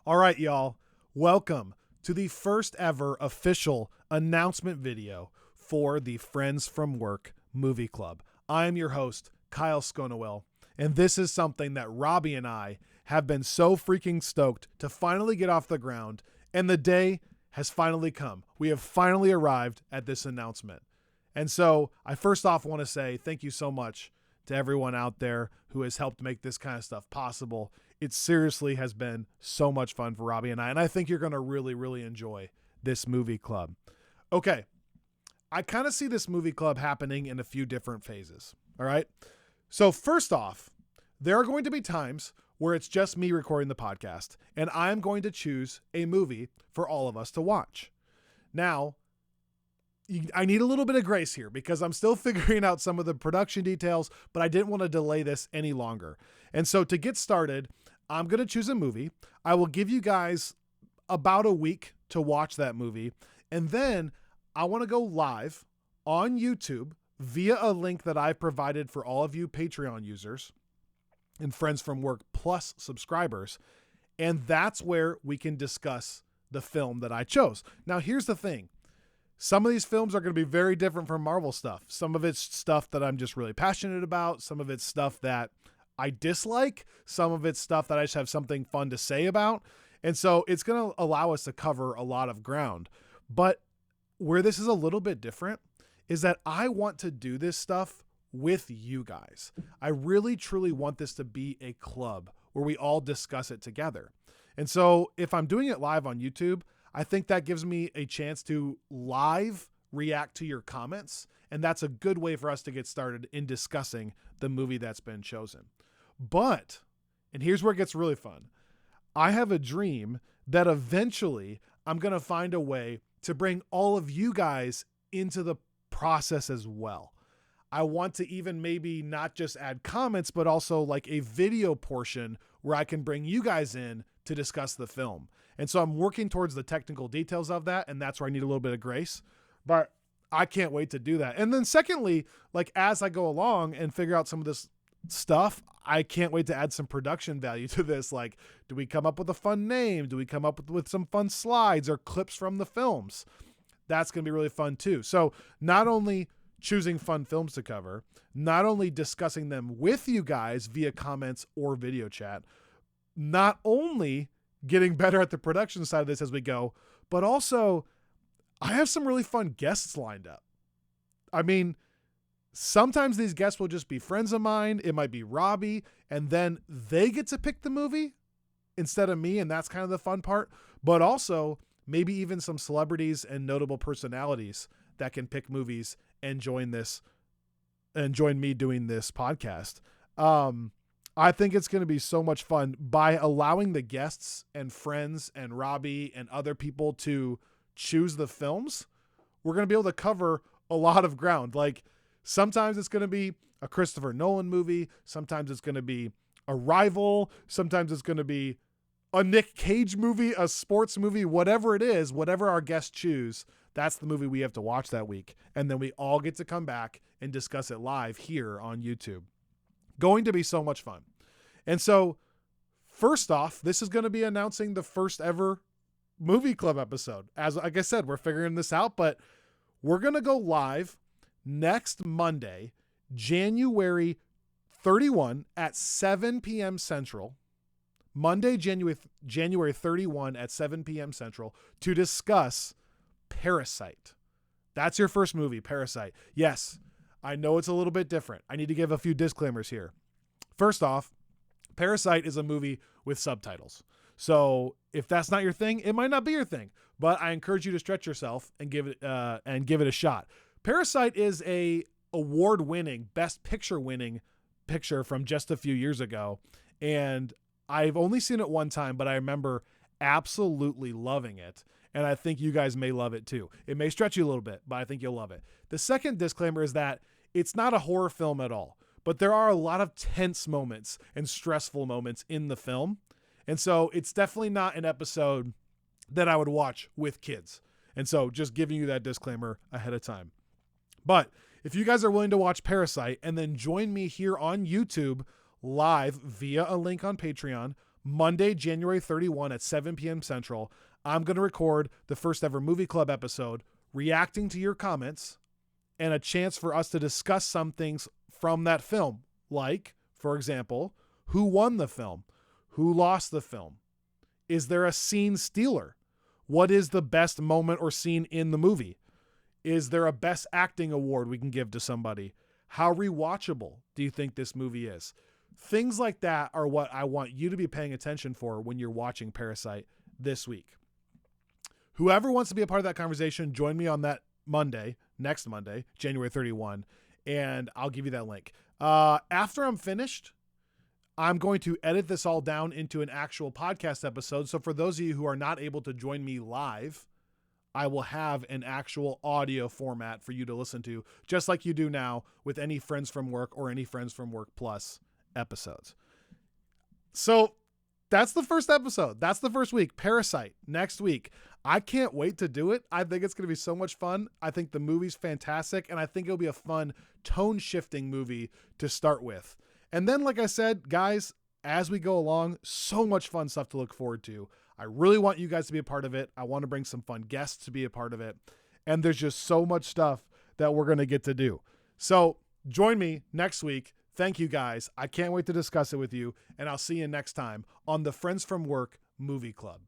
All right, y'all. Welcome to the first ever official announcement video for the Friends from Work Movie Club. I am your host, Kyle Sconowell, and this is something that Robbie and I have been so freaking stoked to finally get off the ground, and the day has finally come. We have finally arrived at this announcement. And so I first off want to say thank you so much to everyone out there who has helped make this kind of stuff possible. It seriously has been so much fun for Robbie and I think you're going to really, really enjoy this movie club. Okay, I kind of see this movie club happening in a few different phases, all right? So first off, there are going to be times where it's just me recording the podcast, and I'm going to choose a movie for all of us to watch. Now, I need a little bit of grace here because I'm still figuring out some of the production details, but I didn't want to delay this any longer. And so to get started, I'm going to choose a movie. I will give you guys about a week to watch that movie. And then I want to go live on YouTube via a link that I've provided for all of you Patreon users and Friends from Work Plus subscribers. And that's where we can discuss the film that I chose. Now, here's the thing. Some of these films are going to be very different from Marvel stuff. Some of it's stuff that I'm just really passionate about. Some of it's stuff that I dislike. Some of it's stuff that I just have something fun to say about. And so it's going to allow us to cover a lot of ground. But where this is a little bit different is that I want to do this stuff with you guys. I really, truly want this to be a club where we all discuss it together. And so if I'm doing it live on YouTube, I think that gives me a chance to live react to your comments. And that's a good way for us to get started in discussing the movie that's been chosen. But, and here's where it gets really fun. I have a dream that eventually I'm going to find a way to bring all of you guys into the process as well. I want to even maybe not just add comments, but also like a video portion where I can bring you guys in to discuss the film. And so I'm working towards the technical details of that. And that's where I need a little bit of grace, but I can't wait to do that. And then secondly, like as I go along and figure out some of this stuff, I can't wait to add some production value to this. Like, do we come up with a fun name? Do we come up with some fun slides or clips from the films? That's going to be really fun too. So not only choosing fun films to cover, not only discussing them with you guys via comments or video chat, not only getting better at the production side of this as we go, but also I have some really fun guests lined up. I mean, sometimes these guests will just be friends of mine. It might be Robbie, and then they get to pick the movie instead of me. And that's kind of the fun part, but also maybe even some celebrities and notable personalities that can pick movies and join me doing this podcast. I think it's going to be so much fun by allowing the guests and friends and Robbie and other people to choose the films. We're going to be able to cover a lot of ground. Like sometimes it's going to be a Christopher Nolan movie. Sometimes it's going to be Arrival. Sometimes it's going to be a Nick Cage movie, a sports movie, whatever it is, whatever our guests choose, that's the movie we have to watch that week. And then we all get to come back and discuss it live here on YouTube. Going to be so much fun. And so first off, this is going to be announcing the first ever movie club episode. As like I said, we're figuring this out, but we're going to go live next Monday, January 31 at 7 p.m. Central. Monday, January 31 at 7 p.m. Central to discuss Parasite. That's your first movie, Parasite. Yes, I know it's a little bit different. I need to give a few disclaimers here. First off, Parasite is a movie with subtitles. So if that's not your thing, it might not be your thing, but I encourage you to stretch yourself and give it a shot. Parasite is a award-winning, Best Picture winning picture from just a few years ago. And I've only seen it one time, but I remember absolutely loving it. And I think you guys may love it too. It may stretch you a little bit, but I think you'll love it. The second disclaimer is that it's not a horror film at all, but there are a lot of tense moments and stressful moments in the film. And so it's definitely not an episode that I would watch with kids. And so just giving you that disclaimer ahead of time. But if you guys are willing to watch Parasite and then join me here on YouTube live via a link on Patreon Monday, January 31 at 7 p.m. Central, I'm going to record the first ever movie club episode reacting to your comments and a chance for us to discuss some things from that film. Like, for example, who won the film? Who lost the film? Is there a scene stealer? What is the best moment or scene in the movie? Is there a best acting award we can give to somebody? How rewatchable do you think this movie is? Things like that are what I want you to be paying attention for when you're watching Parasite this week. Whoever wants to be a part of that conversation, join me on that Monday, next Monday, January 31, and I'll give you that link. After I'm finished, I'm going to edit this all down into an actual podcast episode. So for those of you who are not able to join me live, I will have an actual audio format for you to listen to, just like you do now with any Friends from Work or any Friends from Work Plus episodes. So that's the first episode. That's the first week. Parasite next week. I can't wait to do it. I think it's going to be so much fun. I think the movie's fantastic, and I think it'll be a fun tone shifting movie to start with. And then, like I said, guys, as we go along, so much fun stuff to look forward to. I really want you guys to be a part of it. I want to bring some fun guests to be a part of it. And there's just so much stuff that we're going to get to do. So join me next week. Thank you, guys. I can't wait to discuss it with you. And I'll see you next time on the Friends from Work Movie Club.